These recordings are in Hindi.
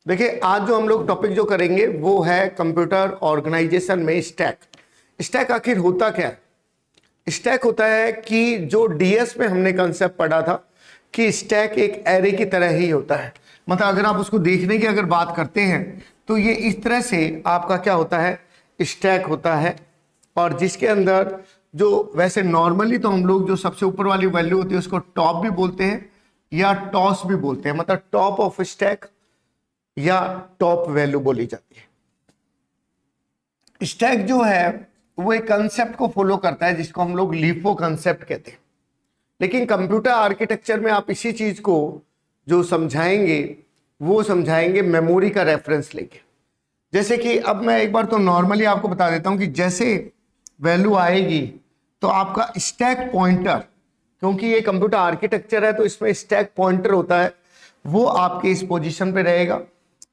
देखिए आज जो हम लोग टॉपिक जो करेंगे वो है कंप्यूटर ऑर्गेनाइजेशन में स्टैक। स्टैक आखिर होता क्या है? स्टैक होता है कि जो डीएस में हमने कंसेप्ट पढ़ा था कि स्टैक एक एरे की तरह ही होता है। मतलब अगर आप उसको देखने की अगर बात करते हैं तो ये इस तरह से आपका क्या होता है, स्टैक होता है। और जिसके अंदर जो वैसे नॉर्मली तो हम लोग जो सबसे ऊपर वाली वैल्यू होती है उसको टॉप भी बोलते हैं या टॉस भी बोलते हैं, मतलब टॉप ऑफ स्टैक या टॉप वैल्यू बोली जाती है। स्टैक जो है वो एक कंसेप्ट को फॉलो करता है जिसको हम लोग लीफो कंसेप्ट कहते हैं। लेकिन कंप्यूटर आर्किटेक्चर में आप इसी चीज को जो समझाएंगे वो समझाएंगे मेमोरी का रेफरेंस लेके। जैसे कि अब मैं एक बार तो नॉर्मली आपको बता देता हूं कि जैसे वैल्यू आएगी तो आपका स्टैक पॉइंटर, क्योंकि ये कंप्यूटर आर्किटेक्चर है तो इसमें स्टैक पॉइंटर होता है, वो आपके इस पोजीशन पे रहेगा।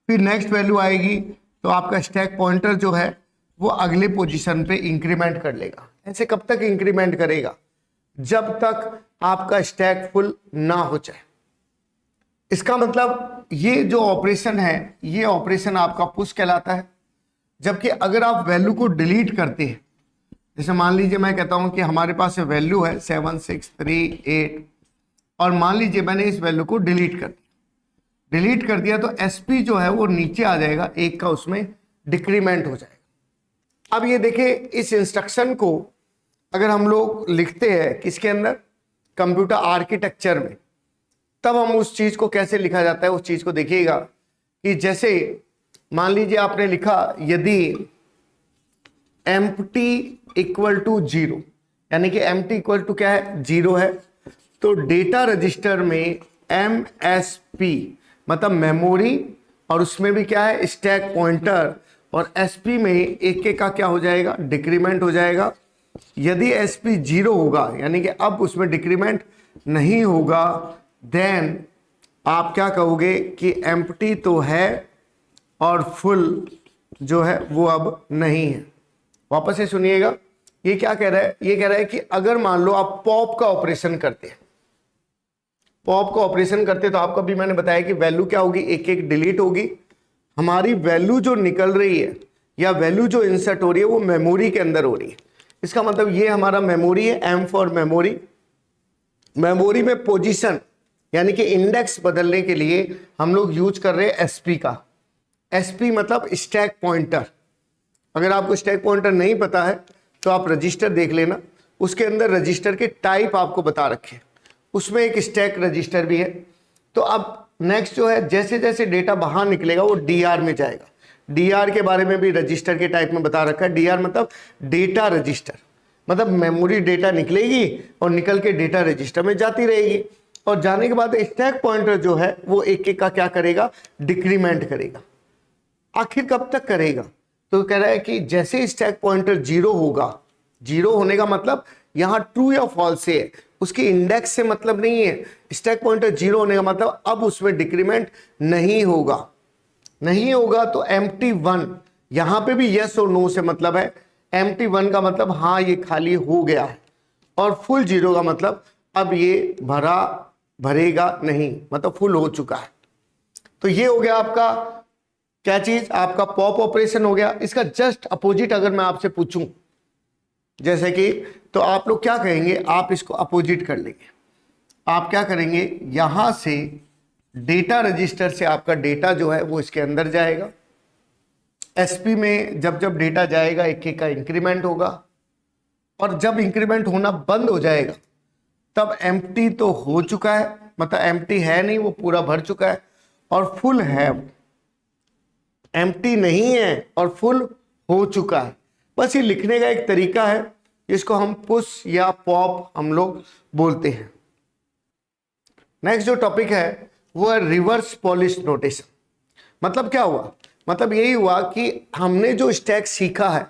फिर नेक्स्ट वैल्यू आएगी तो आपका स्टैक पॉइंटर जो है वो अगले पोजीशन पे इंक्रीमेंट कर लेगा। ऐसे कब तक इंक्रीमेंट करेगा? जब तक आपका स्टैक फुल ना हो जाए। इसका मतलब ये जो ऑपरेशन है ये ऑपरेशन आपका पुश कहलाता है। जबकि अगर आप वैल्यू को डिलीट करते हैं, जैसे मान लीजिए मैं कहता हूं कि हमारे पास वैल्यू है 7638 और मान लीजिए मैंने इस वैल्यू को डिलीट कर दिया तो एसपी जो है वो नीचे आ जाएगा, एक का उसमें डिक्रीमेंट हो जाएगा। अब ये देखिए इस इंस्ट्रक्शन को अगर हम लोग लिखते हैं किसके अंदर, कंप्यूटर आर्किटेक्चर में, तब हम उस चीज को कैसे लिखा जाता है उस चीज को देखिएगा कि जैसे मान लीजिए आपने लिखा यदि empty इक्वल टू 0, यानी कि empty इक्वल टू क्या है, 0 है, तो डेटा रजिस्टर में MSP मतलब मेमोरी और उसमें भी क्या है स्टैक पॉइंटर, और SP में एक का क्या हो जाएगा, डिक्रीमेंट हो जाएगा। यदि SP 0 होगा यानी कि अब उसमें डिक्रीमेंट नहीं होगा, देन आप क्या कहोगे कि एम्प्टी तो है और फुल जो है वो अब नहीं है। वापस से सुनिएगा, ये क्या कह रहा है, ये कह रहा है कि अगर मान लो आप पॉप का ऑपरेशन करते हैं, पॉप का ऑपरेशन करते तो आपको भी मैंने बताया कि वैल्यू क्या होगी, एक एक डिलीट होगी। हमारी वैल्यू जो निकल रही है या वैल्यू जो इंसर्ट हो रही है वो मेमोरी के अंदर हो रही है। इसका मतलब ये हमारा मेमोरी है, M फॉर मेमोरी। मेमोरी में पोजीशन यानी कि इंडेक्स बदलने के लिए हम लोग यूज कर रहे हैं SP का। SP मतलब स्टैक पॉइंटर। अगर आपको स्टैक पॉइंटर नहीं पता है तो आप रजिस्टर देख लेना, उसके अंदर रजिस्टर के टाइप आपको बता रखे, उसमें एक स्टैक रजिस्टर भी है। तो अब नेक्स्ट जो है जैसे जैसे डेटा बाहर निकलेगा वो DR में जाएगा। DR के बारे में भी रजिस्टर के टाइप में बता रखा है। DR मतलब डेटा रजिस्टर, मतलब मेमोरी डेटा निकलेगी और निकल के डेटा रजिस्टर में जाती रहेगी, और जाने के बाद स्टैक पॉइंटर जो है वो एक एक का क्या करेगा, डिक्रीमेंट करेगा। आखिर कब तक करेगा? तो कह रहा है कि जैसे स्टैक पॉइंटर 0 होगा, 0 होने का मतलब यहां ट्रू या फॉल्स है, उसके इंडेक्स से मतलब नहीं है। स्टैक पॉइंटर 0 होने का मतलब अब उसमें डिक्रीमेंट नहीं होगा। नहीं होगा तो empty 1, यहां पे भी यस और नो से मतलब है। empty 1 का मतलब हाँ ये खाली हो गया है, और फुल 0 का मतलब अब ये भरेगा नहीं, मतलब फुल हो चुका है। तो ये हो गया आपका क्या चीज, आपका पॉप ऑपरेशन हो गया। इसका जस्ट अपोजिट अगर मैं आपसे पूछूं जैसे कि, तो आप लोग क्या कहेंगे, आप इसको अपोजिट कर लेंगे। आप क्या करेंगे, यहां से डेटा रजिस्टर से आपका डेटा जो है वो इसके अंदर जाएगा। SP में जब जब डेटा जाएगा एक एक का इंक्रीमेंट होगा, और जब इंक्रीमेंट होना बंद हो जाएगा तब एम्प्टी तो हो चुका है, मतलब एम्प्टी है नहीं, वो पूरा भर चुका है, और फुल है, एम्प्टी नहीं है और फुल हो चुका है। बस ये लिखने का एक तरीका है जिसको हम पुश या पॉप हम लोग बोलते हैं। नेक्स्ट जो टॉपिक है वो है रिवर्स पॉलिश नोटेशन। मतलब क्या हुआ, मतलब यही हुआ कि हमने जो स्टैक सीखा है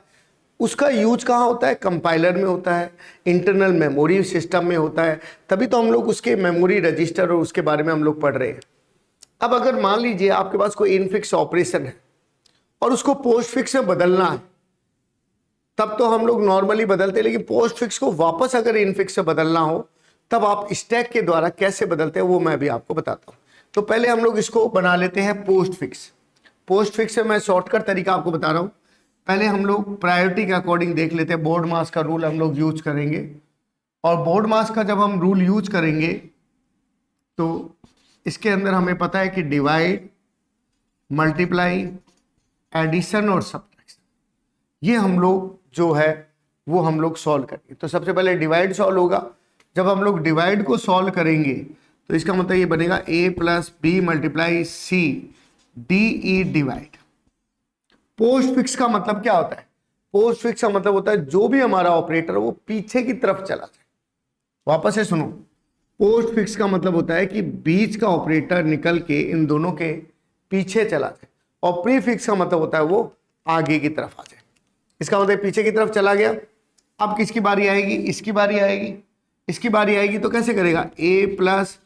उसका यूज कहाँ होता है, कंपाइलर में होता है, इंटरनल मेमोरी सिस्टम में होता है, तभी तो हम लोग उसके मेमोरी रजिस्टर और उसके बारे में हम लोग पढ़ रहे हैं। अब अगर मान लीजिए आपके पास कोई इनफिक्स ऑपरेशन है और उसको पोस्ट फिक्स में बदलना है, तब तो हम लोग नॉर्मली बदलते हैं, लेकिन पोस्ट फिक्स को वापस अगर इनफिक्स से बदलना हो तब आप स्टैक के द्वारा कैसे बदलते हैं वो मैं भी आपको बताता हूं। तो पहले हम लोग इसको बना लेते हैं पोस्ट फिक्स। पोस्ट फिक्स से मैं शॉर्टकट तरीका आपको बता रहा हूँ। पहले हम लोग प्रायोरिटी के अकॉर्डिंग देख लेते हैं, बोर्ड मास का रूल हम लोग यूज करेंगे। और बोर्ड मास का जब हम रूल यूज करेंगे तो इसके अंदर हमें पता है कि डिवाइड, मल्टीप्लाई, एडिशन और सब्ट्रैक्शन, ये हम लोग जो है वो हम लोग सॉल्व करेंगे। तो सबसे पहले डिवाइड सॉल्व होगा। जब हम लोग डिवाइड को सॉल्व करेंगे तो इसका मतलब ये बनेगा a plus B multiply C D E divide. Postfix का मतलब क्या होता है? पोस्ट फिक्स का मतलब होता है जो भी हमारा ऑपरेटर वो पीछे की तरफ चला जाए। वापस से सुनो, पोस्ट फिक्स का मतलब होता है कि बीच का ऑपरेटर निकल के इन दोनों के पीछे चला जाए, और प्री फिक्स का मतलब होता है वो आगे की तरफ आ जाए। इसका मतलब पीछे की तरफ चला गया। अब किसकी बारी आएगी? इसकी बारी आएगी। इसकी बारी आएगी तो कैसे करेगा? a plus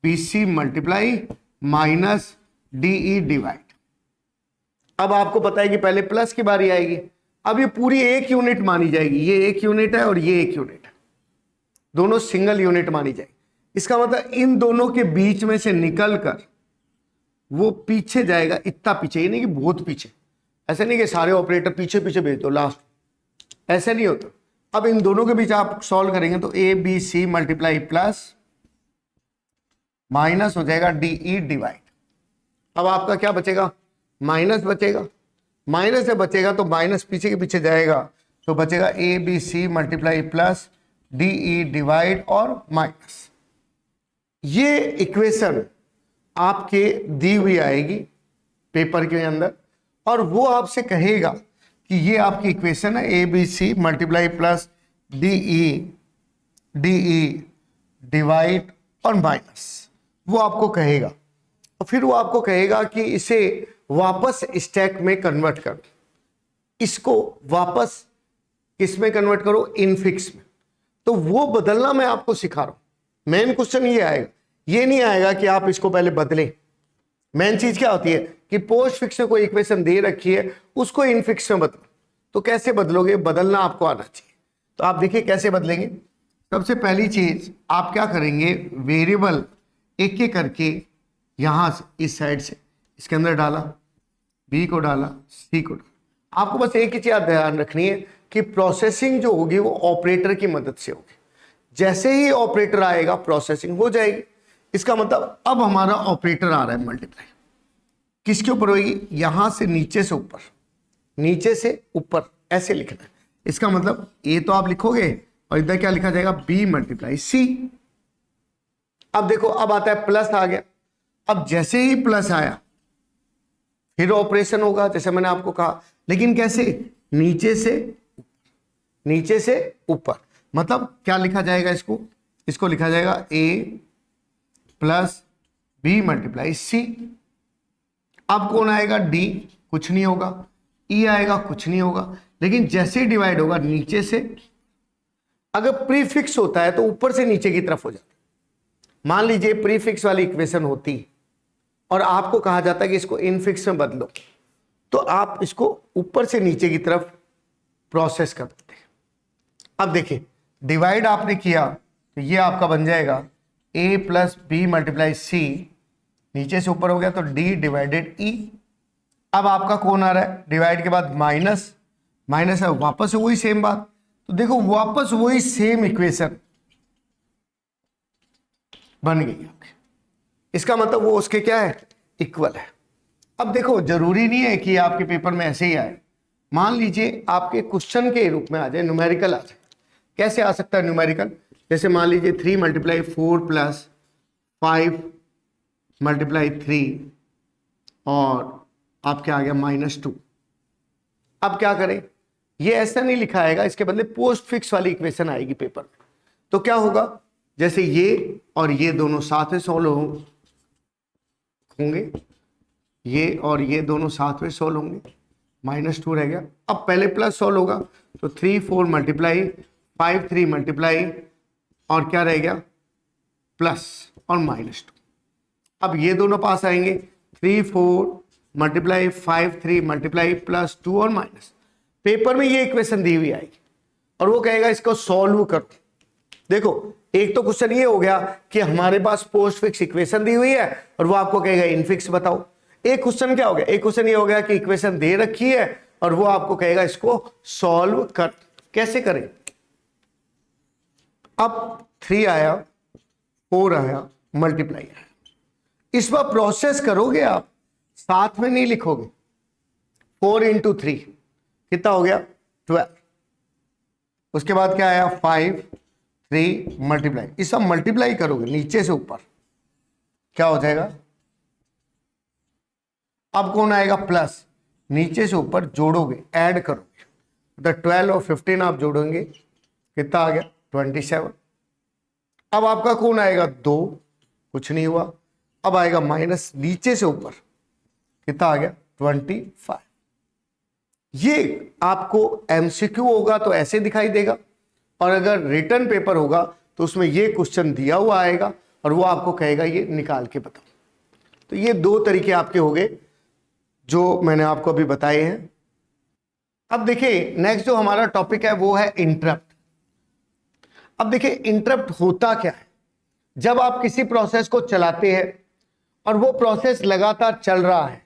B C multiply minus D E divide. अब आपको पता है कि पहले प्लस की बारी आएगी। अब ये पूरी एक यूनिट मानी जाएगी, ये एक यूनिट है और ये एक यूनिट है, दोनों सिंगल यूनिट मानी जाएगी। इसका मतलब इन दोनों के बीच में से निकल कर वो पीछे जाएगा, इतना पीछे, ये नहीं कि बहुत पीछे, ऐसे नहीं कि सारे ऑपरेटर पीछे पीछे भेज दो लास्ट, ऐसे नहीं होता। अब इन दोनों के बीच आप सॉल्व करेंगे तो A B C multiply plus minus हो जाएगा डी ई डिवाइड। अब आपका क्या बचेगा? माइनस बचेगा। माइनस से बचेगा तो माइनस पीछे के पीछे जाएगा तो बचेगा A B C multiply plus D E divide और माइनस। ये इक्वेशन आपके दी हुई आएगी पेपर के अंदर, और वो आपसे कहेगा कि ये आपकी इक्वेशन है A B C multiply plus D E divide और माइनस, वो आपको कहेगा। और फिर वो आपको कहेगा कि इसे वापस स्टैक में कन्वर्ट करो, इसको वापस किस में कन्वर्ट करो? इनफिक्स में। तो वो बदलना मैं आपको सिखा रहा हूं। मेन क्वेश्चन ये आएगा, ये नहीं आएगा कि आप इसको पहले बदलें। मेन चीज क्या होती है कि पोस्ट फिक्स में कोई इक्वेशन दे रखी है, उसको इनफिक्स में बदलो। तो कैसे बदलोगे? बदलना आपको आना चाहिए। तो आप देखिए कैसे बदलेंगे। सबसे पहली चीज आप क्या करेंगे, वेरिएबल एक एक करके यहां से इस साइड से इसके अंदर डाला, बी को डाला, सी को डाला। आपको बस एक ही चीज ध्यान रखनी है कि प्रोसेसिंग जो होगी वो ऑपरेटर की मदद से होगी। जैसे ही ऑपरेटर आएगा प्रोसेसिंग हो जाएगी। इसका मतलब अब हमारा ऑपरेटर आ रहा है मल्टीप्लाई, किसके ऊपर होगी? यहां से नीचे से ऊपर, नीचे से ऊपर ऐसे लिखना है। इसका मतलब ए तो आप लिखोगे और इधर क्या लिखा जाएगा? बी मल्टीप्लाई सी। अब देखो, अब आता है प्लस आ गया। अब जैसे ही प्लस आया फिर ऑपरेशन होगा जैसे मैंने आपको कहा, लेकिन कैसे? नीचे से, नीचे से ऊपर। मतलब क्या लिखा जाएगा इसको? इसको लिखा जाएगा ए प्लस बी मल्टीप्लाई सी। अब कौन आएगा? डी, कुछ नहीं होगा। ई आएगा, कुछ नहीं होगा। लेकिन जैसे ही डिवाइड होगा नीचे से, अगर प्रीफिक्स होता है तो ऊपर से नीचे की तरफ हो जाता है। मान लीजिए प्रीफिक्स वाली इक्वेशन होती और आपको कहा जाता है कि इसको इनफिक्स में बदलो, तो आप इसको ऊपर से नीचे की तरफ प्रोसेस कर देते हैं। अब देखिए, डिवाइड आपने किया तो ये आपका बन जाएगा a प्लस बी मल्टीप्लाई सी, नीचे से ऊपर हो गया तो d डिवाइडेड e। अब आपका कौन आ रहा है? डिवाइड के बाद माइनस, माइनस है, वापस वही सेम बात। तो देखो वापस वही सेम इक्वेशन बन गई आपकी। इसका मतलब वो उसके क्या है? इक्वल है। अब देखो, जरूरी नहीं है कि आपके पेपर में ऐसे ही आए। मान लीजिए आपके क्वेश्चन के रूप में आ जाए, न्यूमेरिकल आ जाए। कैसे आ सकता है न्यूमेरिकल? जैसे मान लीजिए 3 मल्टीप्लाई 4 प्लस 5 मल्टीप्लाई 3 और आपके आ गया -2। अब क्या करें? ये ऐसा नहीं लिखा आएगा, इसके बदले पोस्ट फिक्स वाली इक्वेशन आएगी पेपर में। तो क्या होगा? जैसे ये और ये दोनों साथ में सोल्व होंगे, ये और ये दोनों साथ में सोल्व होंगे, -2 रह गया। अब पहले प्लस सोल्व होगा तो 3 4 मल्टीप्लाई 5 3 मल्टीप्लाई और क्या रह गया? प्लस और -2। अब ये दोनों पास आएंगे, 3 4 मल्टीप्लाई 5 3 मल्टीप्लाई +2 और माइनस। पेपर में ये इक्वेशन दी हुई आएगी और वो कहेगा इसको सॉल्व करो। देखो, एक तो क्वेश्चन ये हो गया कि हमारे पास पोस्ट फिक्स इक्वेशन दी हुई है और वो आपको कहेगा इनफिक्स बताओ। एक क्वेश्चन क्या हो गया, एक क्वेश्चन ये हो गया कि इक्वेशन दे रखी है और वो आपको कहेगा इसको सॉल्व कर, कैसे करें। अब 3 आया, 4 आया, मल्टीप्लाई आया, इस बार प्रोसेस करोगे आप, साथ में नहीं लिखोगे। 4 इंटू 3 कितना हो गया 12। उसके बाद क्या आया 5, 3 मल्टीप्लाई, इस सब मल्टीप्लाई करोगे नीचे से ऊपर, क्या हो जाएगा। अब कौन आएगा प्लस, नीचे से ऊपर जोड़ोगे, ऐड करोगे, तो 12 और 15 आप जोड़ोगे, कितना आ गया 27। अब आपका कौन आएगा 2, कुछ नहीं हुआ। अब आएगा माइनस नीचे से ऊपर, कितना आ गया 25। ये आपको एमसीक्यू होगा तो ऐसे दिखाई देगा, और अगर रिटर्न पेपर होगा तो उसमें ये क्वेश्चन दिया हुआ आएगा और वो आपको कहेगा ये निकाल के बताओ। तो ये 2 तरीके आपके हो गए जो मैंने आपको अभी बताए हैं। अब देखिए नेक्स्ट जो हमारा टॉपिक है वो है इंटरप्ट। अब देखिए इंटरप्ट होता क्या है, जब आप किसी प्रोसेस को चलाते हैं और वो प्रोसेस लगातार चल रहा है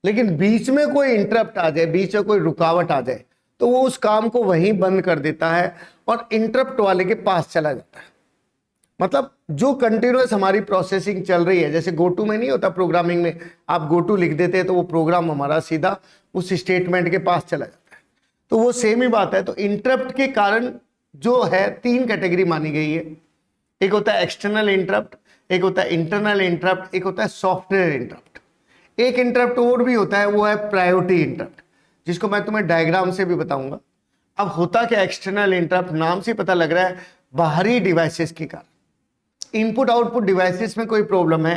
लेकिन बीच में कोई इंटरप्ट आ जाए, बीच में कोई रुकावट आ जाए, तो वो उस काम को वहीं बंद कर देता है और इंटरप्ट वाले के पास चला जाता है। मतलब जो कंटिन्यूअस हमारी प्रोसेसिंग चल रही है, जैसे गोटू में नहीं होता प्रोग्रामिंग में, आप गोटू लिख देते हैं तो वो प्रोग्राम हमारा सीधा उस स्टेटमेंट के पास चला जाता है, तो वो सेम ही बात है। तो इंटरप्ट के कारण जो है 3 कैटेगरी मानी गई है, एक होता है एक्सटर्नल इंटरप्ट, एक होता है इंटरनल इंटरप्ट, एक होता है सॉफ्टवेयर इंटरप्ट। एक इंटरप्ट और भी होता है, वो है प्रायोरिटी इंटरप्ट, जिसको मैं तुम्हें डायग्राम से भी बताऊंगा। अब होता क्या एक्सटर्नल इंटरप्ट, नाम से पता लग रहा है बाहरी डिवाइसेस के कारण, इनपुट आउटपुट डिवाइसेस में कोई प्रॉब्लम है,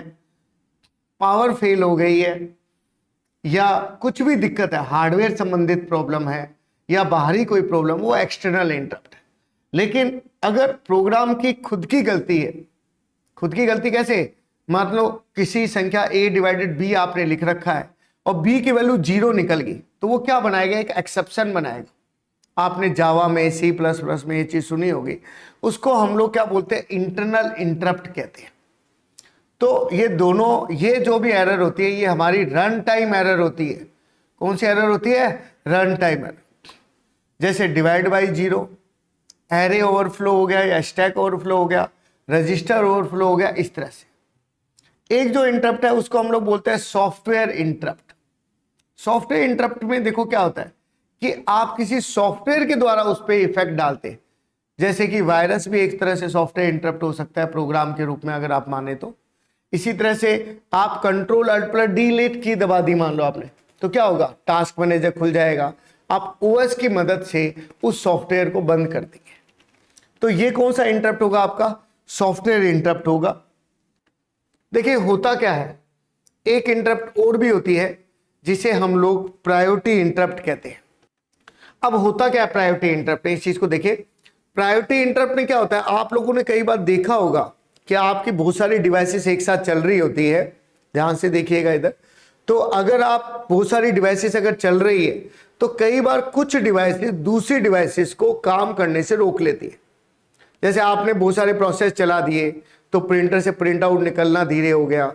पावर फेल हो गई है या कुछ भी दिक्कत है, हार्डवेयर संबंधित प्रॉब्लम है या बाहरी कोई प्रॉब्लम, वो एक्सटर्नल इंटरप्ट है। लेकिन अगर प्रोग्राम की खुद की गलती है, खुद की गलती कैसे, मान लो किसी संख्या a डिवाइडेड b आपने लिख रखा है और b की वैल्यू 0 निकल गई, तो वो क्या बनाएगा, एक एक्सेप्शन बनाएगा। आपने जावा में सी प्लस प्लस में ये चीज सुनी होगी, उसको हम लोग क्या बोलते हैं, इंटरनल इंटरप्ट कहते हैं। तो ये दोनों, ये जो भी एरर होती है ये हमारी रन टाइम एरर होती है। कौन सी एरर होती है, रन टाइम एरर। जैसे डिवाइड बाई 0, एरे ओवरफ्लो हो गया या स्टैक ओवरफ्लो हो गया, रजिस्टर ओवरफ्लो हो गया, इस तरह से। एक जो इंटरप्ट है उसको हम लोग बोलते हैं सॉफ्टवेयर इंटरप्ट। सॉफ्टवेयर इंटरप्ट में देखो क्या होता है कि आप किसी सॉफ्टवेयर के द्वारा उस पर इफेक्ट डालते हैं, जैसे कि वायरस भी एक तरह से सॉफ्टवेयर इंटरप्ट हो सकता है प्रोग्राम के रूप में अगर आप माने तो। इसी तरह से आप कंट्रोल अल्ट प्लस डिलीट की दबा दी मान लो आपने, तो क्या होगा, टास्क मैनेजर खुल जाएगा, आप ओएस की मदद से उस सॉफ्टवेयर को बंद कर देंगे। तो ये कौन सा इंटरप्ट होगा, आपका सॉफ्टवेयर इंटरप्ट होगा। देखिए होता क्या है, एक इंटरप्ट और भी होती है जिसे हम लोग प्रायोरिटी इंटरप्ट कहते हैं। अब होता क्या है प्रायोरिटी इंटरप्ट, इस चीज को देखिए। प्रायोरिटी इंटरप्ट में क्या होता है, आप लोगों ने कई बार देखा होगा कि आपकी बहुत सारी डिवाइसेस एक साथ चल रही होती है, ध्यान से देखिएगा इधर। तो अगर आप बहुत सारी डिवाइसेस अगर चल रही है तो कई बार कुछ डिवाइसेस दूसरी डिवाइसेस को काम करने से रोक लेती है। जैसे आपने बहुत सारे प्रोसेस चला दिए तो प्रिंटर से प्रिंट आउट निकलना धीरे हो गया,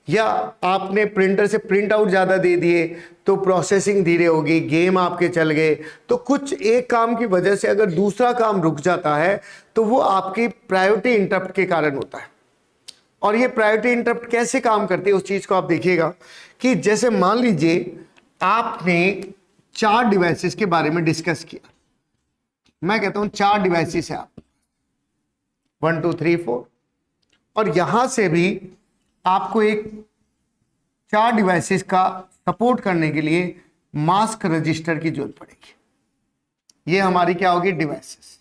या आपने प्रिंटर से प्रिंट आउट ज़्यादा दे दिए तो प्रोसेसिंग धीरे होगी, गेम आपके चल गए। तो कुछ एक काम की वजह से अगर दूसरा काम रुक जाता है तो वो आपकी प्रायोरिटी इंटरप्ट के कारण होता है। और ये प्रायोरिटी इंटरप्ट कैसे काम करती है उस चीज़ को आप देखिएगा कि जैसे मान लीजिए आपने 4 डिवाइसेस के बारे में डिस्कस किया, मैं कहता हूं 4 डिवाइसेस है आप 1 2 3 4, और यहां से भी आपको एक 4 डिवाइसेस का सपोर्ट करने के लिए मास्क रजिस्टर की जरूरत पड़ेगी। ये हमारी क्या होगी, डिवाइसेस।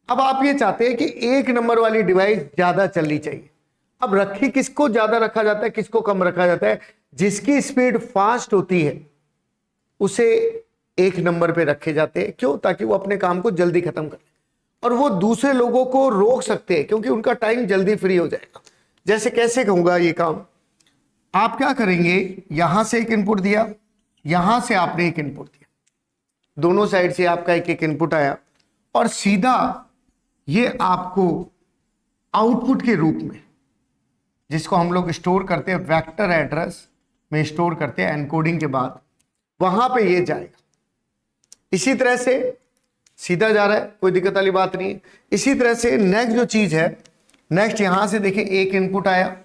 अब आप ये चाहते हैं कि 1 नंबर वाली डिवाइस ज्यादा चलनी चाहिए। अब रखी किसको ज्यादा रखा जाता है, किसको कम रखा जाता है, जिसकी स्पीड फास्ट होती है उसे 1 नंबर पे रखे जाते हैं। क्यों, ताकि वो अपने काम को जल्दी खत्म करें और वो दूसरे लोगों को रोक सकते हैं क्योंकि उनका टाइम जल्दी फ्री हो जाएगा। जैसे कैसे कहूंगा ये काम, आप क्या करेंगे, यहां से एक इनपुट दिया, यहां से आपने एक इनपुट दिया, दोनों साइड से आपका एक एक इनपुट आया और सीधा ये आपको आउटपुट के रूप में, जिसको हम लोग स्टोर करते हैं वेक्टर एड्रेस में स्टोर करते हैं एनकोडिंग के बाद, वहां पे ये जाएगा। इसी तरह से सीधा जा रहा है, कोई दिक्कत वाली बात नहीं है। इसी तरह से नेक्स्ट जो चीज है, नेक्स्ट यहां से देखिए एक इनपुट आया,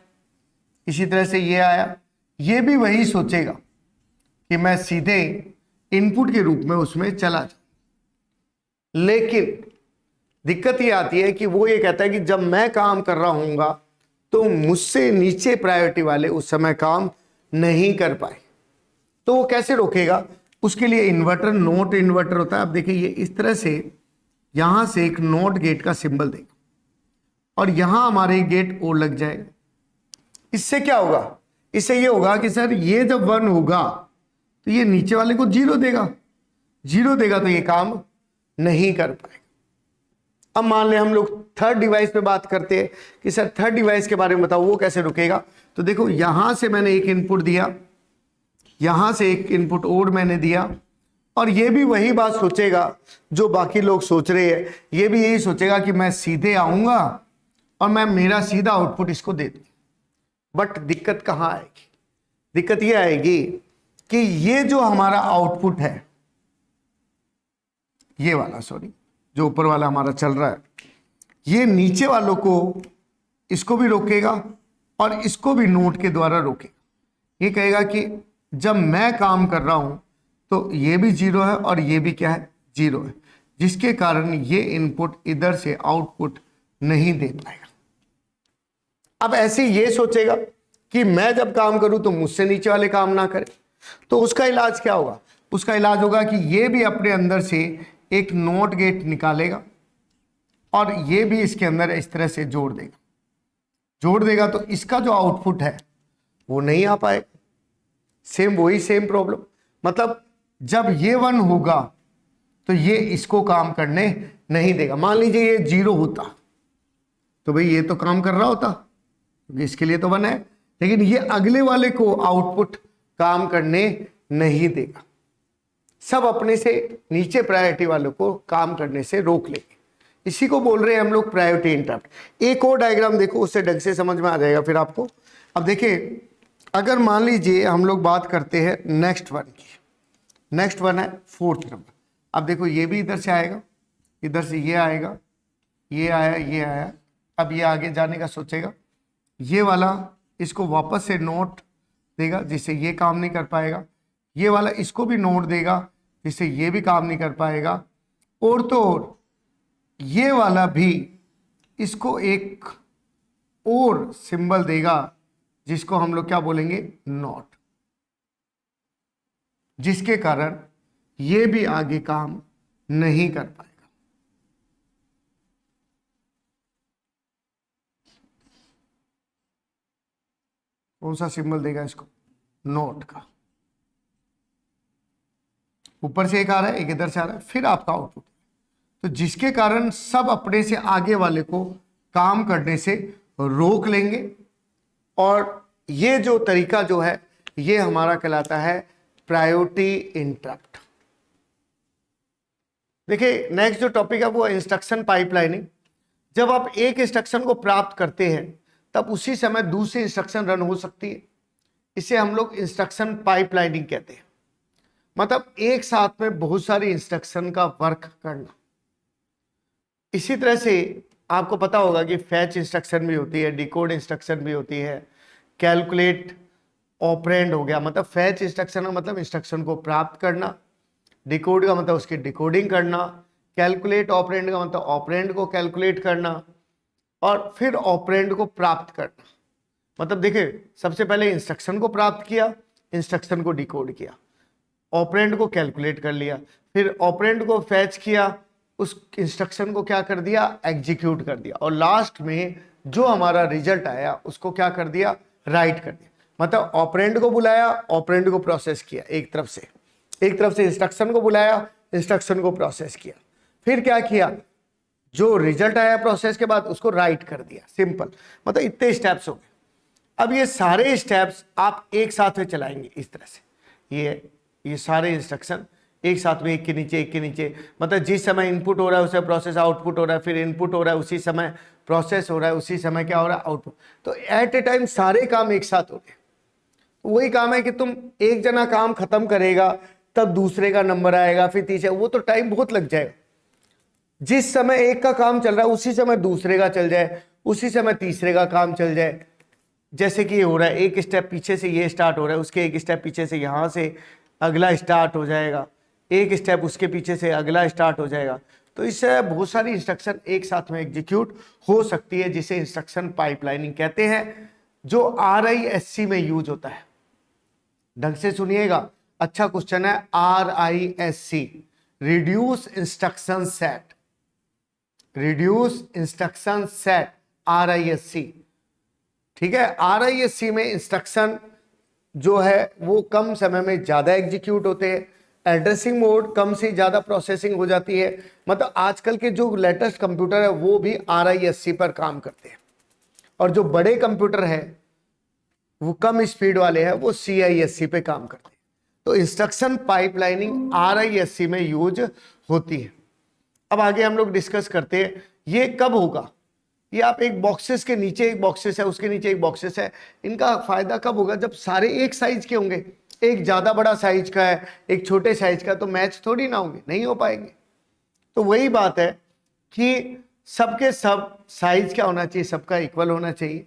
इसी तरह से ये आया, ये भी वही सोचेगा कि मैं सीधे इनपुट के रूप में उसमें चला जाऊं। लेकिन दिक्कत ये आती है कि वो ये कहता है कि जब मैं काम कर रहा हूंगा तो मुझसे नीचे प्रायोरिटी वाले उस समय काम नहीं कर पाए, तो वो कैसे रोकेगा? उसके लिए इन्वर्टर, नोट इन्वर्टर होता है। अब देखिए ये इस तरह से यहां से एक नोट गेट का सिंबल देगा और यहां हमारे गेट और लग जाएगा। इससे क्या होगा? इससे ये होगा कि सर ये जब 1 होगा तो ये नीचे वाले को 0 देगा, 0 देगा तो ये काम नहीं कर पाएगा। अब मान ले हम लोग थर्ड डिवाइस पे बात करते हैं कि सर थर्ड डिवाइस के बारे में बताओ, वो कैसे रुकेगा? तो देखो यहां से मैंने एक इनपुट दिया, यहां से एक इनपुट और मैंने दिया, और ये भी वही बात सोचेगा जो बाकी लोग सोच रहे हैं। ये भी यही सोचेगा कि मैं सीधे आऊंगा और मैं मेरा सीधा आउटपुट इसको दे दूं। बट दिक्कत कहां आएगी? दिक्कत ये आएगी कि ये जो हमारा आउटपुट है, ये वाला, सॉरी, जो ऊपर वाला हमारा चल रहा है, ये नीचे वालों को, इसको भी रोकेगा और इसको भी नोट के द्वारा रोकेगा। ये कहेगा कि जब मैं काम कर रहा हूं तो ये भी 0 है और ये भी क्या है? 0 है, जिसके कारण ये इनपुट इधर से आउटपुट नहीं दे पाएगा। अब ऐसे ये सोचेगा कि मैं जब काम करूं तो मुझसे नीचे वाले काम ना करें, तो उसका इलाज क्या होगा? उसका इलाज होगा कि ये भी अपने अंदर से एक नोट गेट निकालेगा और ये भी इसके अंदर इस तरह से जोड़ देगा, तो इसका जो आउटपुट है वो नहीं आ पाएगा। सेम वही सेम प्रॉब्लम, मतलब जब ये 1 होगा तो ये इसको काम करने नहीं देगा। मान लीजिए ये 0 होता तो भाई ये तो काम कर रहा होता, क्योंकि इसके लिए तो 1 है, लेकिन ये अगले वाले को आउटपुट काम करने नहीं देगा। सब अपने से नीचे प्रायोरिटी वालों को काम करने से रोक लेंगे। इसी को बोल रहे हैं हम लोग प्रायोरिटी इंटरप्ट। एक और डायग्राम देखो, उससे ढंग से समझ में आ जाएगा फिर आपको। अब देखिए, अगर मान लीजिए हम लोग बात करते हैं नेक्स्ट 1 की, नेक्स्ट 1 है 4th नंबर। अब देखो ये भी इधर से आएगा, इधर से ये आएगा, ये आया, ये आया। अब ये आगे जाने का सोचेगा, ये वाला इसको वापस से नोट देगा जिससे ये काम नहीं कर पाएगा, ये वाला इसको भी नोट देगा जिससे ये भी काम नहीं कर पाएगा, और तो और ये वाला भी इसको एक और सिंबल देगा जिसको हम लोग क्या बोलेंगे? नॉट, जिसके कारण ये भी आगे काम नहीं कर पाएगा। कौन सा सिंबल देगा इसको? नोट का। ऊपर से एक आ रहा है, एक इधर से आ रहा है, फिर आपका आउटपुट, तो जिसके कारण सब अपने से आगे वाले को काम करने से रोक लेंगे। और ये जो तरीका जो है ये हमारा कहलाता है प्रायोरिटी इंटरप्ट। देखिए नेक्स्ट जो टॉपिक है वो इंस्ट्रक्शन पाइपलाइनिंग। जब आप एक इंस्ट्रक्शन को प्राप्त करते हैं तब उसी समय दूसरी इंस्ट्रक्शन रन हो सकती है, इसे हम लोग इंस्ट्रक्शन पाइपलाइनिंग कहते हैं। मतलब एक साथ में बहुत सारी इंस्ट्रक्शन का वर्क करना। इसी तरह से आपको पता होगा कि फैच इंस्ट्रक्शन भी होती है, डिकोड इंस्ट्रक्शन भी होती है, कैलकुलेट ऑपरेंड हो गया। मतलब फैच इंस्ट्रक्शन का मतलब इंस्ट्रक्शन को प्राप्त करना, डिकोड का मतलब उसकी डिकोडिंग करना, कैलकुलेट ऑपरेंड का मतलब ऑपरेंड को कैलकुलेट करना, और फिर ऑपरेंड को प्राप्त करना। मतलब देखिए सबसे पहले इंस्ट्रक्शन को प्राप्त किया, इंस्ट्रक्शन को डिकोड किया, ऑपरेंड को कैलकुलेट कर लिया, फिर ऑपरेंड को फैच किया, उस इंस्ट्रक्शन को क्या कर दिया? एग्जीक्यूट कर दिया, और लास्ट में जो हमारा रिजल्ट आया उसको क्या कर दिया? राइट कर दिया। मतलब ऑपरेंड को बुलाया, ऑपरेंड को प्रोसेस किया, एक तरफ से इंस्ट्रक्शन को बुलाया, इंस्ट्रक्शन को प्रोसेस किया, फिर क्या किया? जो रिजल्ट आया प्रोसेस के बाद उसको राइट कर दिया। सिंपल, मतलब इतने स्टेप्स हो गए। अब ये सारे स्टेप्स आप एक साथ में चलाएंगे इस तरह से, ये सारे इंस्ट्रक्शन एक साथ में, एक के नीचे, मतलब जिस समय इनपुट हो रहा है उसे प्रोसेस आउटपुट हो रहा है, फिर इनपुट हो रहा है उसी समय प्रोसेस हो रहा है, उसी समय क्या हो रहा है? आउटपुट। तो एट ए टाइम सारे काम एक साथ हो गए। वही काम है कि तुम एक जना काम खत्म करेगा तब दूसरे का नंबर आएगा, फिर तीसरे, वो तो टाइम बहुत लग जाएगा। जिस समय एक का काम चल रहा है उसी समय दूसरे का चल जाए, उसी समय तीसरे का काम चल जाए। जैसे कि ये हो रहा है, एक स्टेप पीछे से ये स्टार्ट हो रहा है, उसके एक स्टेप पीछे से यहाँ से अगला स्टार्ट हो जाएगा, एक स्टेप उसके पीछे से अगला स्टार्ट हो जाएगा। तो इससे बहुत सारी इंस्ट्रक्शन एक साथ में एग्जीक्यूट हो सकती है, जिसे इंस्ट्रक्शन पाइपलाइनिंग कहते हैं, जो RISC में यूज होता है। ढंग से सुनिएगा, अच्छा क्वेश्चन है। RISC, reduce instruction set, reduce instruction set, RISC। ठीक है, RISC में इंस्ट्रक्शन जो है वो कम समय में ज्यादा एग्जीक्यूट होते हैं, एड्रेसिंग मोड कम से ज्यादा प्रोसेसिंग हो जाती है। मतलब आजकल के जो लेटेस्ट कंप्यूटर है वो भी RISC पर काम करते हैं, और जो बड़े कंप्यूटर है वो कम स्पीड वाले हैं, वो CISC पे काम करते हैं। तो इंस्ट्रक्शन पाइपलाइनिंग RISC में यूज होती है। अब आगे हम लोग डिस्कस करते हैं ये कब होगा। ये आप एक बॉक्सेस के नीचे एक बॉक्सेस है, उसके नीचे एक बॉक्सेस है, इनका फायदा कब होगा, जब सारे एक साइज के होंगे। एक ज्यादा बड़ा साइज का है, एक छोटे साइज का, तो मैच थोड़ी ना होंगे, नहीं हो पाएंगे। तो वही बात है कि सबके सब साइज क्या होना चाहिए, सबका इक्वल होना चाहिए,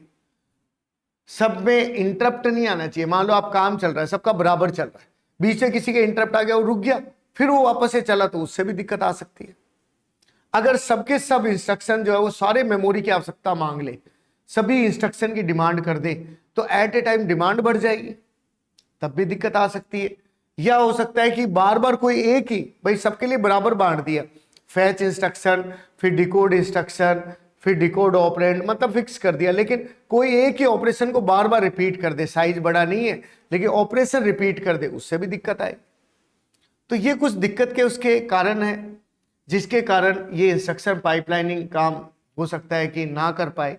सब में इंटरप्ट नहीं आना चाहिए। मान लो आप काम चल रहा है, सबका बराबर चल रहा है, बीच में किसी के इंटरप्ट आ गया, वो रुक गया, फिर वो वापस से चला, तो उससे भी दिक्कत आ सकती है। अगर सबके सब इंस्ट्रक्शन जो है वो सारे मेमोरी की आवश्यकता मांग ले, सभी इंस्ट्रक्शन की डिमांड कर दे, तो एट ए टाइम डिमांड बढ़ जाएगी, तब भी दिक्कत आ सकती है। या हो सकता है कि बार बार कोई एक ही, भाई सबके लिए बराबर बांट दिया, फैच इंस्ट्रक्शन, फिर डिकोड इंस्ट्रक्शन, फिर डिकोड ऑपरेंड, मतलब फिक्स कर दिया, लेकिन कोई एक ही ऑपरेशन को बार बार रिपीट कर दे, साइज बड़ा नहीं है लेकिन ऑपरेशन रिपीट कर दे, उससे भी दिक्कत आए। तो ये कुछ दिक्कत के उसके कारण है, जिसके कारण ये इंस्ट्रक्शन पाइपलाइनिंग काम हो सकता है कि ना कर पाए।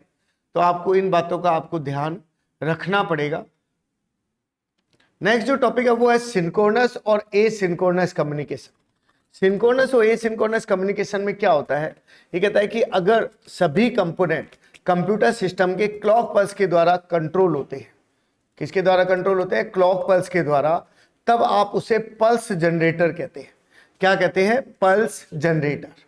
तो आपको इन बातों का आपको ध्यान रखना पड़ेगा। नेक्स्ट जो टॉपिक है वो है सिंक्रोनस और एसिंक्रोनस कम्युनिकेशन। सिंक्रोनस और एसिंक्रोनस कम्युनिकेशन में क्या होता है, ये कहता है कि अगर सभी कंपोनेंट कंप्यूटर सिस्टम के क्लॉक पल्स के द्वारा कंट्रोल होते हैं, किसके द्वारा कंट्रोल होते हैं, क्लॉक पल्स के द्वारा, तब आप उसे पल्स जनरेटर कहते हैं। क्या कहते हैं, पल्स जनरेटर।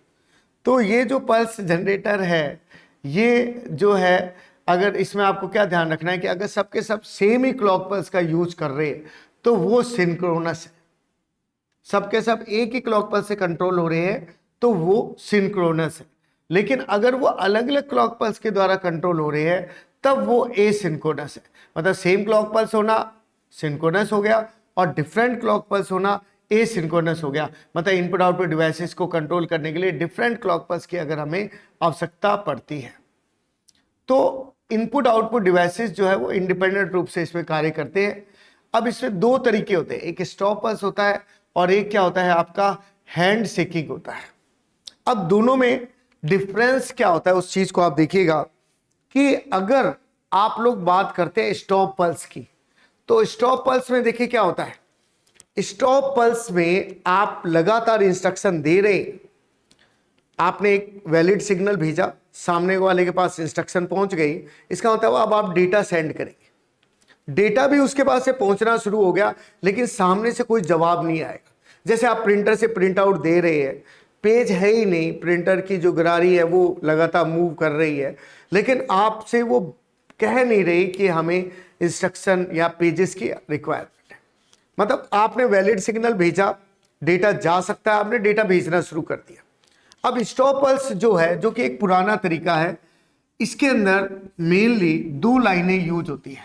तो ये जो पल्स जनरेटर है, ये जो है, अगर इसमें आपको क्या ध्यान रखना है कि अगर सबके सब सेम ही क्लॉक पल्स का यूज कर रहे हैं तो वो सिंक्रोनस है। सबके सब एक ही क्लॉक पल्स से कंट्रोल हो रहे हैं तो वो सिंक्रोनस है। लेकिन अगर वो अलग अलग क्लॉक पल्स के द्वारा कंट्रोल हो रहे हैं तब वो एसिंक्रोनस है। मतलब सेम क्लॉक पल्स होना सिंक्रोनस हो गया और डिफरेंट क्लॉक पल्स होना एसिंक्रोनस हो गया। मतलब इनपुट आउटपुट डिवाइसेस को कंट्रोल करने के लिए डिफरेंट क्लॉक पल्स की अगर हमें आवश्यकता पड़ती है तो इनपुट आउटपुट डिवाइसेस जो है वो इंडिपेंडेंट रूप से इसमें कार्य करते हैं। अब इसमें दो तरीके होते हैं, एक स्टॉप पल्स होता है और एक क्या होता है, आपका हैंड शेकिंग होता है। अब दोनों में डिफरेंस क्या होता है उस चीज को आप देखिएगा कि अगर आप लोग बात करते हैं स्टॉप पल्स की, तो स्टॉप पल्स में देखिए क्या होता है, स्टॉप पल्स में आप लगातार इंस्ट्रक्शन दे रहे हैं, आपने एक वैलिड सिग्नल भेजा, सामने वाले के पास इंस्ट्रक्शन पहुंच गई, इसका मतलब अब आप डेटा सेंड करेंगे, डेटा भी उसके पास से पहुंचना शुरू हो गया, लेकिन सामने से कोई जवाब नहीं आएगा। जैसे आप प्रिंटर से प्रिंट आउट दे रहे हैं, पेज है ही नहीं, प्रिंटर की जो गरारी है वो लगातार मूव कर रही है, लेकिन आपसे वो कह नहीं रही कि हमें इंस्ट्रक्शन या पेजेस की रिक्वायरमेंट है। मतलब आपने वैलिड सिग्नल भेजा, डेटा जा सकता है, आपने डेटा भेजना शुरू कर दिया। अब स्टॉप पल्स जो है, जो कि एक पुराना तरीका है, इसके अंदर मेनली दो लाइनें यूज होती है।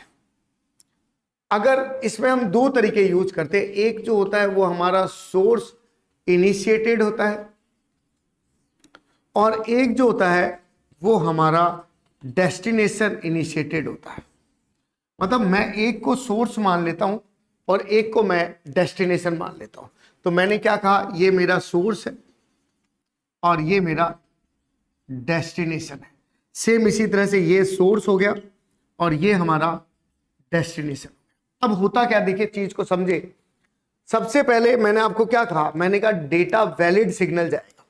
अगर इसमें हम दो तरीके यूज करते हैं, एक जो होता है वो हमारा सोर्स इनिशिएटेड होता है और एक जो होता है वो हमारा डेस्टिनेशन इनिशिएटेड होता है। मतलब मैं एक को सोर्स मान लेता हूं और एक को मैं डेस्टिनेशन मान लेता हूं। तो मैंने क्या कहा, ये मेरा सोर्स है और ये मेरा डेस्टिनेशन है। सेम इसी तरह से ये सोर्स हो गया और ये हमारा डेस्टिनेशन। अब होता क्या, देखिए चीज को समझे। सबसे पहले मैंने आपको क्या कहा, मैंने कहा डेटा वैलिड सिग्नल जाएगा,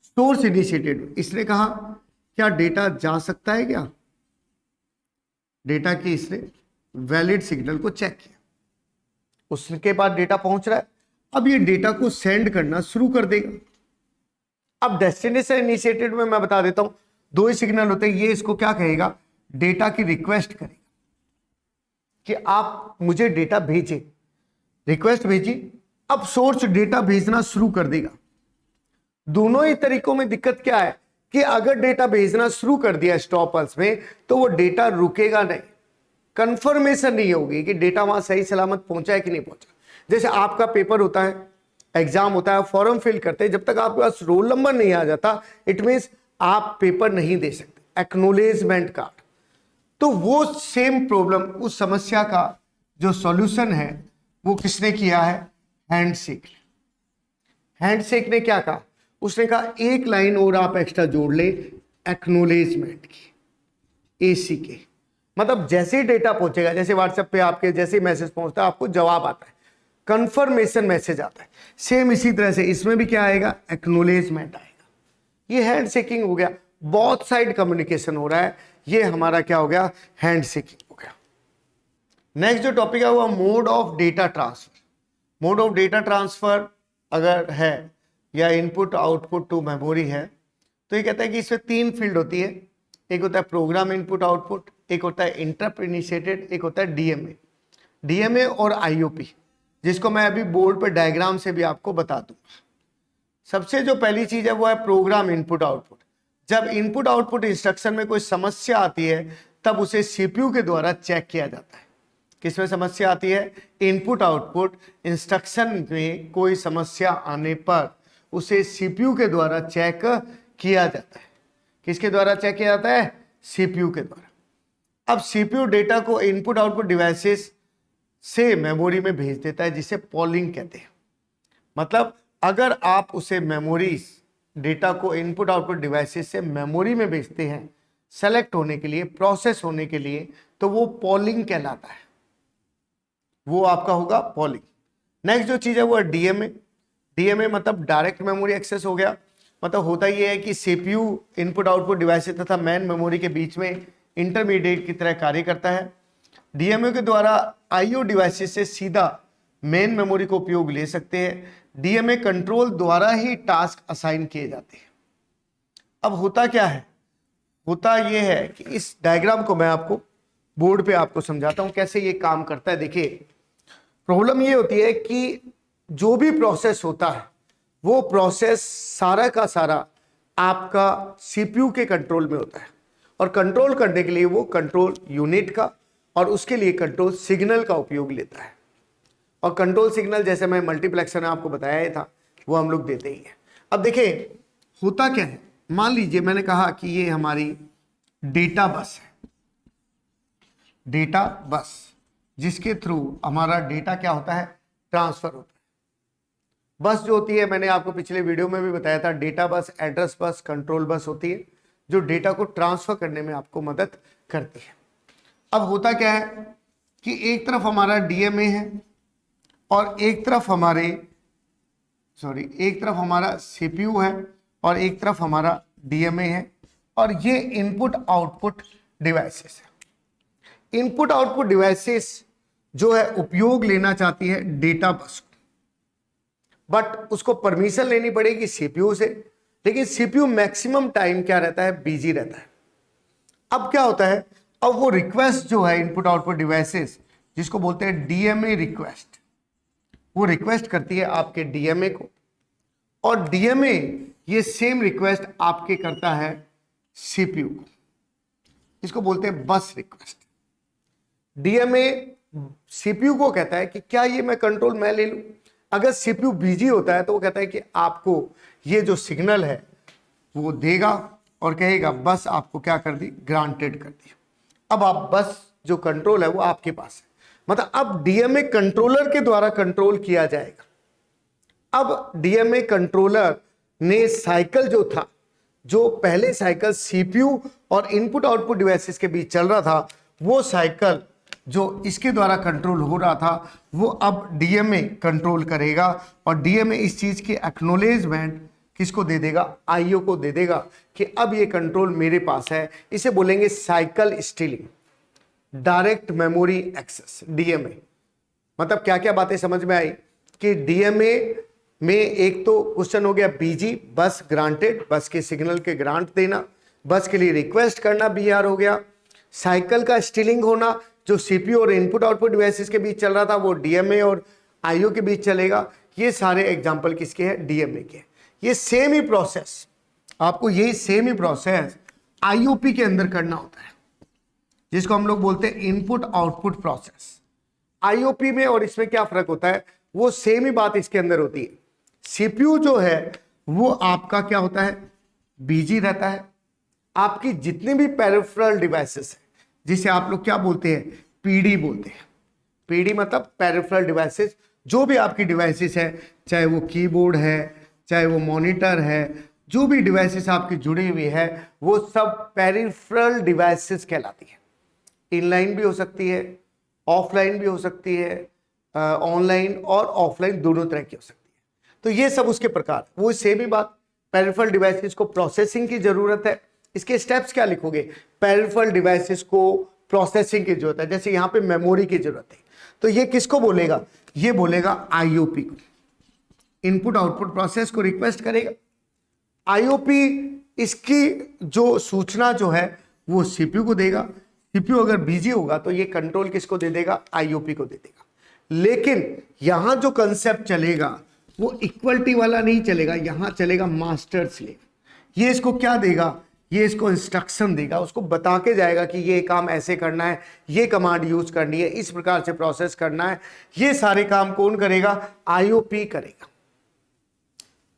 सोर्स इनिशिएटेड। इसने कहा क्या डेटा जा सकता है क्या, डेटा की इसने वैलिड सिग्नल को चेक किया, उसके बाद डेटा पहुंच रहा है, अब ये डेटा को सेंड करना शुरू कर देगा। अब डेस्टिनेशन इनिशिएटेड में मैं बता देता हूं, दो ही सिग्नल होते हैं। ये इसको क्या कहेगा, डेटा की रिक्वेस्ट करेगा कि आप मुझे डेटा भेजें, रिक्वेस्ट भेजी, अब सोर्स डेटा भेजना शुरू कर देगा। दोनों ही तरीकों में दिक्कत क्या है कि अगर डेटा भेजना शुरू कर दिया स्टॉप पल्स में तो वो डेटा रुकेगा नहीं, कंफर्मेशन नहीं होगी कि डेटा वहां सही सलामत पहुंचा है कि नहीं पहुंचा। जैसे आपका पेपर होता है, एग्जाम होता है, फॉर्म फिल करते हैं, जब तक आपके पास रोल नंबर नहीं आ जाता इट मींस आप पेपर नहीं दे सकते, एक्नॉलेजमेंट कार्ड। तो वो सेम प्रॉब्लम, उस समस्या का जो सॉल्यूशन है वो किसने किया है, हैंडशेक। हैंडशेक ने क्या कहा, उसने कहा एक लाइन और आप एक्स्ट्रा जोड़ ले एक्नॉलेजमेंट की, एसी के, मतलब जैसे ही डेटा पहुंचेगा, जैसे व्हाट्सएप पे आपके जैसे मैसेज पहुंचता है आपको जवाब आता है, कंफर्मेशन मैसेज आता है, सेम इसी तरह से इसमें भी क्या आएगा, एक्नॉलेजमेंट आएगा। ये हैंडशेकिंग हो गया, बोथ साइड कम्युनिकेशन हो रहा है, ये हमारा क्या हो गया, हैंडशेकिंग हो गया। नेक्स्ट जो टॉपिक है वो mode of data transfer. Mode of data transfer अगर है या इनपुट आउटपुट टू मेमोरी है तो ये कहता है कि इसमें तीन फील्ड होती है, एक होता है प्रोग्राम इनपुट आउटपुट, एक होता है इंटरप्ट इनिशिएटेड, एक होता है डीएमए। डीएमए और आईओपी, जिसको मैं अभी बोर्ड पर डायग्राम से भी आपको बता दूंगा। सबसे जो पहली चीज है वो है प्रोग्राम इनपुट आउटपुट। जब इनपुट आउटपुट इंस्ट्रक्शन में कोई समस्या आती है तब उसे सीपीयू के द्वारा चेक किया जाता है। किसमें समस्या आती है, इनपुट आउटपुट इंस्ट्रक्शन में कोई समस्या आने पर उसे सीपीयू के द्वारा चेक किया जाता है। किसके द्वारा चेक किया जाता है, सीपीयू के द्वारा। अब सीपीयू डेटा को इनपुट आउटपुट डिवाइसेस से मेमोरी में भेज देता है, जिसे पॉलिंग कहते हैं। मतलब अगर आप उसे मेमोरी डेटा को इनपुट आउटपुट डिवाइसेस से मेमोरी में भेजते हैं सेलेक्ट होने के लिए, प्रोसेस होने के लिए, तो वो पॉलिंग कहलाता है, वो आपका होगा पॉलिंग। नेक्स्ट जो चीज है वो है डीएमए। डीएमए मतलब डायरेक्ट मेमोरी एक्सेस हो गया। मतलब होता ये है कि सीपीयू इनपुट आउटपुट डिवाइसेस तथा मेन मेमोरी के बीच में इंटरमीडिएट की तरह कार्य करता है। डीएमए के द्वारा आईओ डिवाइसेस से सीधा मेन मेमोरी को उपयोग ले सकते हैं। डीएमए कंट्रोल द्वारा ही टास्क असाइन किए जाते हैं। अब होता क्या है, होता यह है कि इस डायग्राम को मैं आपको बोर्ड पे आपको समझाता हूं कैसे ये काम करता है। देखिए प्रॉब्लम ये होती है कि जो भी प्रोसेस होता है वो प्रोसेस सारा का सारा आपका सीपीयू के कंट्रोल में होता है, और कंट्रोल करने के लिए वो कंट्रोल यूनिट का और उसके लिए कंट्रोल सिग्नल का उपयोग लेता है। और कंट्रोल सिग्नल जैसे मैं मल्टीप्लेक्सर में आपको बताया ही था वो हम लोग देते ही हैं। अब देखिए होता क्या है, मान लीजिए मैंने कहा कि ये हमारी डेटा बस है, डेटा बस जिसके थ्रू हमारा डेटा क्या होता है, ट्रांसफर होता है। बस जो होती है मैंने आपको पिछले वीडियो में भी बताया था, data bus, address bus, control bus होती है जो डेटा को ट्रांसफर करने में आपको मदद करती है। अब होता क्या है कि एक तरफ हमारा डीएमए है और एक तरफ हमारा सीपीयू है और एक तरफ हमारा डीएमए है, और ये इनपुट आउटपुट डिवाइसेस है। इनपुट आउटपुट डिवाइसेस जो है उपयोग लेना चाहती है डेटा बस को, बट उसको परमिशन लेनी पड़ेगी सीपीयू से, लेकिन सीपीयू मैक्सिमम टाइम क्या रहता है, बिजी रहता है। अब क्या होता है, अब वो रिक्वेस्ट जो है इनपुट आउटपुट डिवाइसेस जिसको बोलते हैं डीएमए रिक्वेस्ट, वो रिक्वेस्ट करती है आपके डीएमए को, और डीएमए ये सेम रिक्वेस्ट आपके करता है सीपीयू को। इसको बोलते हैं बस रिक्वेस्ट। डीएमए सीपीयू को कहता है कि क्या ये मैं कंट्रोल मैं ले लूं। अगर सीपीयू बिजी होता है तो वो कहता है कि आपको ये जो सिग्नल है वो देगा और कहेगा बस आपको क्या कर दी, ग्रांटेड कर दी। अब आप बस जो कंट्रोल है वो आपके पास है, मतलब अब डीएमए कंट्रोलर के द्वारा कंट्रोल किया जाएगा। अब डीएमए कंट्रोलर ने साइकिल जो था, जो पहले साइकिल सीपीयू और इनपुट आउटपुट डिवाइसेस के बीच चल रहा था, वो साइकिल जो इसके द्वारा कंट्रोल हो रहा था वो अब डीएमए कंट्रोल करेगा, और डीएमए इस चीज की एक्नॉलेजमेंट किसको दे देगा, आईओ को दे देगा कि अब ये कंट्रोल मेरे पास है। इसे बोलेंगे cycle stealing, direct memory access, DMA. मतलब क्या क्या बातें समझ में आई कि डीएमए में एक तो क्वेश्चन हो गया बीजी, बस ग्रांटेड, बस के सिग्नल के ग्रांट देना, बस के लिए रिक्वेस्ट करना, बीआर हो गया। साइकिल का स्टीलिंग होना, जो सीपीयू और इनपुट आउटपुट डिवाइसेस के बीच चल रहा था वो डीएमए और आईओ के बीच चलेगा। ये सारे एग्जांपल किसके हैं? डीएमए के। ये सेम ही प्रोसेस, आपको यही सेम ही प्रोसेस आईओपी के अंदर करना होता है, जिसको हम लोग बोलते हैं इनपुट आउटपुट प्रोसेस। आईओपी में और इसमें क्या फर्क होता है? वो सेम ही बात इसके अंदर होती है। सीपीयू जो है वो आपका क्या होता है? बीजी रहता है। आपकी जितने भी पेरिफेरल डिवाइसेस है, जिसे आप लोग क्या बोलते हैं? पीडी बोलते हैं। पीडी मतलब पेरिफेरल डिवाइसेस, जो भी आपकी डिवाइसेस है, चाहे वो कीबोर्ड है, चाहे वो मॉनिटर है, जो भी डिवाइसेस आपकी जुड़ी हुई है, वो सब पेरिफेरल डिवाइसेस कहलाती है। इनलाइन भी हो सकती है, ऑफलाइन भी हो सकती है, ऑनलाइन और ऑफलाइन दोनों तरह की हो सकती है। तो ये सब उसके प्रकार, वो सेम ही बात। पेरिफेरल डिवाइसेस को प्रोसेसिंग की जरूरत है। इसके स्टेप्स क्या लिखोगे? पेरिफेरल डिवाइसेस को प्रोसेसिंग की जरूरत है। जैसे यहां पे मेमोरी की जरूरत है, तो ये किसको बोलेगा? ये बोलेगा आईओपी को। इनपुट आउटपुट प्रोसेस को रिक्वेस्ट करेगा। आईओपी इसकी जो सूचना जो है वो सीपीयू को देगा। सीपीयू अगर बिजी होगा तो ये कंट्रोल किसको दे देगा? आईओपी को दे देगा। लेकिन यहां जो कंसेप्ट चलेगा वो इक्वलिटी वाला नहीं चलेगा, यहां चलेगा मास्टर स्लेव। ये इसको क्या देगा? ये इसको इंस्ट्रक्शन देगा, उसको बता के जाएगा कि ये काम ऐसे करना है, ये कमांड यूज करनी है, इस प्रकार से प्रोसेस करना है। ये सारे काम कौन करेगा? आईओपी करेगा।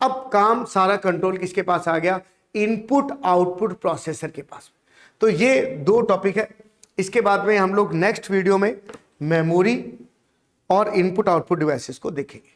अब काम सारा कंट्रोल किसके पास आ गया? इनपुट आउटपुट प्रोसेसर के पास। तो ये दो टॉपिक है। इसके बाद में हम लोग नेक्स्ट वीडियो में मेमोरी और इनपुट आउटपुट डिवाइसेस को देखेंगे।